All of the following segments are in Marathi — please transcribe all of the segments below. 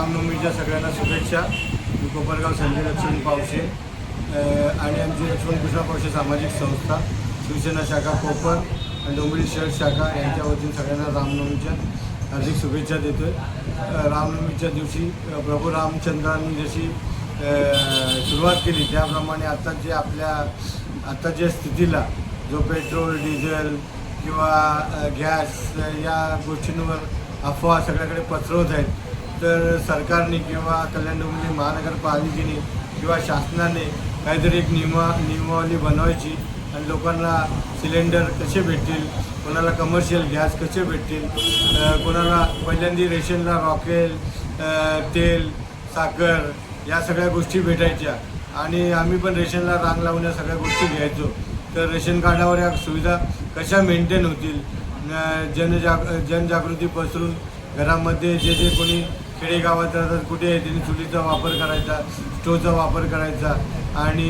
रामनवमीच्या सगळ्यांना शुभेच्छा. मी कोपरगाव संजय लक्ष्मण पावशे आणि आमची लक्ष्मण कृष्ण पावशे सामाजिक संस्था शिवसेना शाखा कोपर आणि डोंबिवली शहर शाखा यांच्या वतीने सगळ्यांना रामनवमीच्या हार्दिक शुभेच्छा देतो आहे. रामनवमीच्या दिवशी प्रभू रामचंद्रांनी जशी सुरुवात केली त्याप्रमाणे आत्ताच्या स्थितीला जो पेट्रोल डिझेल किंवा गॅस या गोष्टींवर अफवा सगळ्याकडे पसरवत आहेत, तर सरकारने किंवा कल्याण डोंबिवली महानगरपालिकेने किंवा शासनाने काहीतरी एक नियमावली बनवायची आणि लोकांना सिलेंडर कसे भेटतील, कोणाला कमर्शियल गॅस कसे भेटतील, कोणाला पहिल्यांदा रेशनला रॉकेल तेल साखर या सगळ्या गोष्टी भेटायच्या आणि आम्ही पण रेशनला रांग लावून या सगळ्या गोष्टी घ्यायचो. तर रेशन कार्डावर या सुविधा कशा मेंटेन होतील, जनजागृती पसरून घरामध्ये जे कोणी खेडेगावात राहतात कुठे त्यांनी चुलीचा वापर करायचा, स्टोवचा वापर करायचा आणि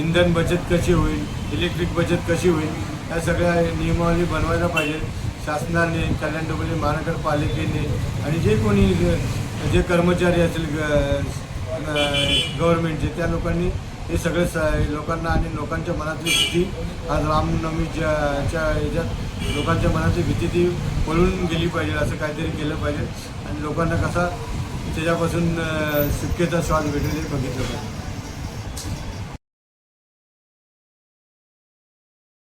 इंधन बचत कशी होईल, इलेक्ट्रिक बचत कशी होईल या सगळ्या नियमावली बनवायला पाहिजे शासनाने, कल्याण डोंबिवली महानगरपालिकेने आणि जे कोणी जे कर्मचारी असतील गव्हर्नमेंटचे त्या लोकांनी हे सगळे लोकांना आणि लोकांच्या मनातली भीती आज रामनवमीच्या ह्याच्यात लोकांच्या मनातली भीती ती पळून गेली पाहिजे, असं काहीतरी केलं पाहिजे आणि लोकांना कसा त्याच्यापासून सुटकेचा श्वास भेटेल हे बघितलं पाहिजे.